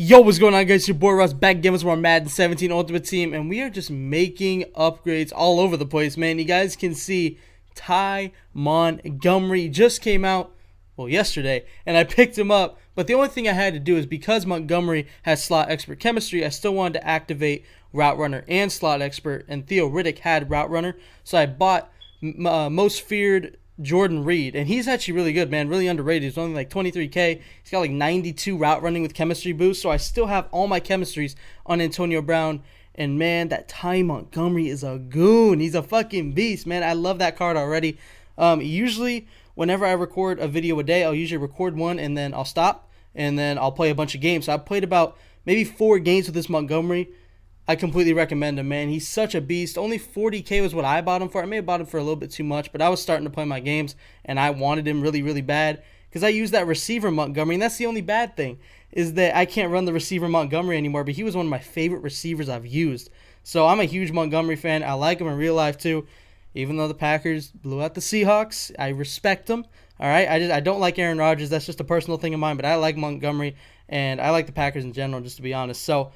Yo, what's going on, guys? Your boy Russ back again with more Madden 17 Ultimate Team, and we are just making upgrades all over the place, man. You guys can see Ty Montgomery just came out, well, yesterday, and I picked him up. But the only thing I had to do is because Montgomery has slot expert chemistry, I still wanted to activate route runner and slot expert, and Theo Riddick had route runner, so I bought most feared Jordan Reed, and he's actually really good, man. Really underrated. He's only like 23K. He's got like 92 route running with chemistry boost, so I still have all my chemistries on Antonio Brown. And man, that Ty Montgomery is a goon. He's a fucking beast, man. I love that card already. Usually, whenever I record a video a day, I'll usually record one and then I'll stop and then I'll play a bunch of games. So I played about maybe 4 games with this Montgomery. I completely recommend him, man. He's such a beast. Only 40K was what I bought him for. I may have bought him for a little bit too much, but I was starting to play my games, and I wanted him really, really bad because I used that receiver Montgomery, and that's the only bad thing is that I can't run the receiver Montgomery anymore, but he was one of my favorite receivers I've used. So I'm a huge Montgomery fan. I like him in real life, too. Even though the Packers blew out the Seahawks, I respect them. All right, I don't like Aaron Rodgers. That's just a personal thing of mine, but I like Montgomery, and I like the Packers in general, just to be honest. So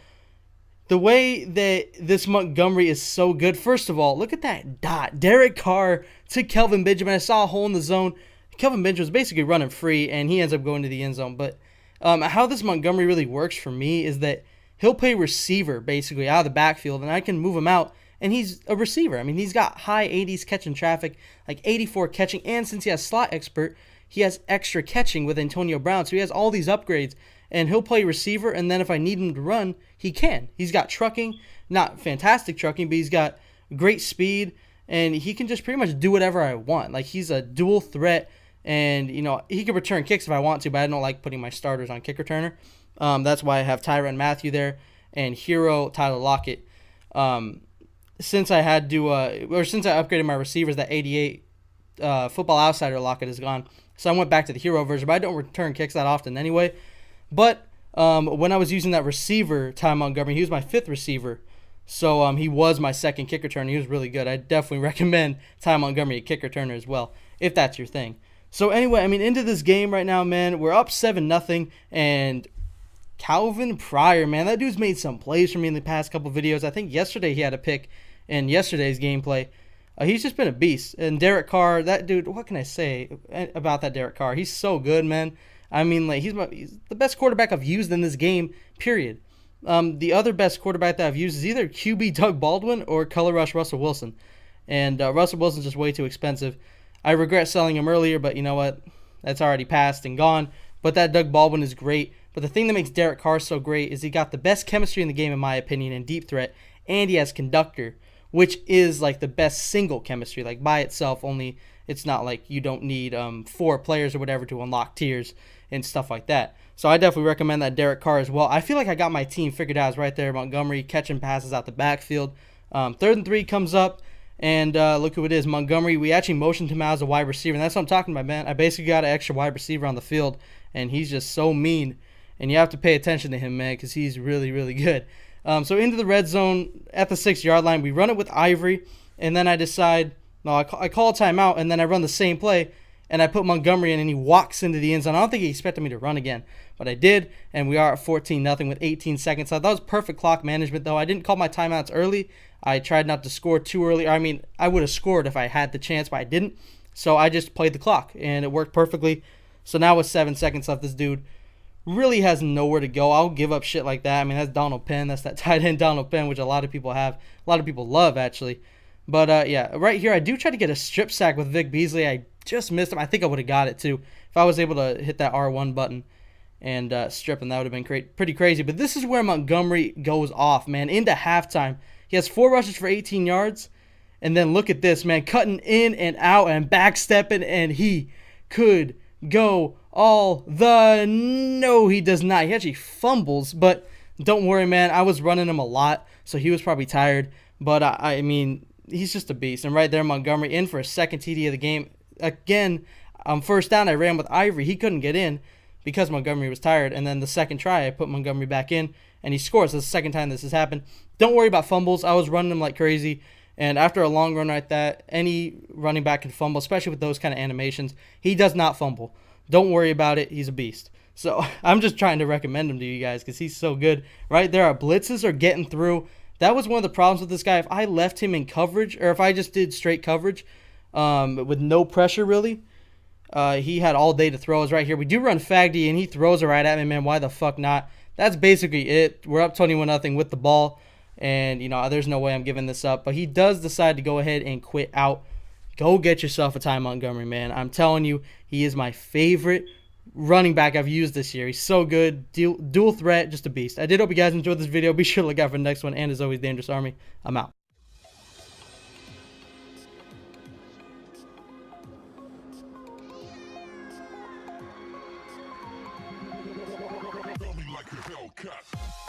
the way that this Montgomery is so good, first of all, look at that dot. Derek Carr to Kelvin Benjamin. I saw a hole in the zone. Kelvin Benjamin was basically running free, and he ends up going to the end zone. But how this Montgomery really works for me is that he'll play receiver, basically, out of the backfield, and I can move him out, and he's a receiver. I mean, he's got high 80s catching traffic, like 84 catching, and since he has slot expert, he has extra catching with Antonio Brown, so he has all these upgrades. And he'll play receiver, and then if I need him to run, he can. He's got trucking, not fantastic trucking, but he's got great speed, and he can just pretty much do whatever I want. Like, he's a dual threat, and, you know, he can return kicks if I want to, but I don't like putting my starters on kick returner. That's why I have Tyrann Mathieu there, and Hero Tyler Lockett. Since I had to, since I upgraded my receivers, that 88 Football Outsider Lockett is gone. So I went back to the Hero version, but I don't return kicks that often anyway. But when I was using that receiver, Ty Montgomery, he was my 5th receiver. So he was my 2nd kick returner. He was really good. I definitely recommend Ty Montgomery a kick returner as well, if that's your thing. So anyway, I mean, into this game right now, man, we're up 7-0. And Calvin Pryor, man, that dude's made some plays for me in the past couple videos. I think yesterday he had a pick in yesterday's gameplay. He's just been a beast. And Derek Carr, that dude, what can I say about that Derek Carr? He's so good, man. I mean, like, he's the best quarterback I've used in this game, period. The other best quarterback that I've used is either QB Doug Baldwin or Color Rush Russell Wilson. And Russell Wilson's just way too expensive. I regret selling him earlier, but you know what? That's already passed and gone. But that Doug Baldwin is great. But the thing that makes Derek Carr so great is he got the best chemistry in the game, in my opinion, in deep threat. And he has conductor, which is like the best single chemistry. Like, by itself, only it's not like you don't need 4 players or whatever to unlock tiers and stuff like that. So I definitely recommend that Derek Carr as well. I feel like I got my team figured out. It's right there. Montgomery catching passes out the backfield. 3rd and 3 comes up, and look who it is. Montgomery, we actually motioned him out as a wide receiver, and that's what I'm talking about, man. I basically got an extra wide receiver on the field, and he's just so mean. And you have to pay attention to him, man, because he's really, really good. So into the red zone at the 6-yard line. We run it with Ivory, and then I decide, no, I call a timeout, and then I run the same play. And I put Montgomery in, and he walks into the end zone. I don't think he expected me to run again, but I did, and we are at 14-0 with 18 seconds. So that was perfect clock management, though. I didn't call my timeouts early. I tried not to score too early. I mean, I would have scored if I had the chance, but I didn't. So I just played the clock, and it worked perfectly. So now with 7 seconds left, this dude really has nowhere to go. I'll give up shit like that. I mean, that's Donald Penn. That's that tight end Donald Penn, which a lot of people have. A lot of people love, actually. But, yeah, right here, I do try to get a strip sack with Vic Beasley. I just missed him. I think I would have got it, too. If I was able to hit that R1 button and strip him, that would have been pretty crazy. But this is where Montgomery goes off, man. Into halftime. He has 4 rushes for 18 yards. And then look at this, man. Cutting in and out and backstepping, and he could go all the... No, he does not. He actually fumbles, but don't worry, man. I was running him a lot, so he was probably tired. But, I mean, he's just a beast. And right there, Montgomery in for a 2nd TD of the game. Again, first down, I ran with Ivory. He couldn't get in because Montgomery was tired. And then the second try, I put Montgomery back in, and he scores. That's the second time this has happened. Don't worry about fumbles. I was running him like crazy. And after a long run like that, any running back can fumble, especially with those kind of animations. He does not fumble. Don't worry about it. He's a beast. So I'm just trying to recommend him to you guys because he's so good. Right there, our blitzes are getting through. That was one of the problems with this guy. If I left him in coverage, or if I just did straight coverage with no pressure really, he had all day to throw us right here. We do run Fagdy, and he throws it right at me, man. Why the fuck not? That's basically it. We're up 21-0 with the ball, and, you know, there's no way I'm giving this up. But he does decide to go ahead and quit out. Go get yourself a Ty Montgomery, man. I'm telling you, he is my favorite running back I've used this year. He's so good. Dual threat, just a beast. I did hope you guys enjoyed this video. Be sure to look out for the next one. And as always, Dangerous Army, I'm out. Like a Hellcat.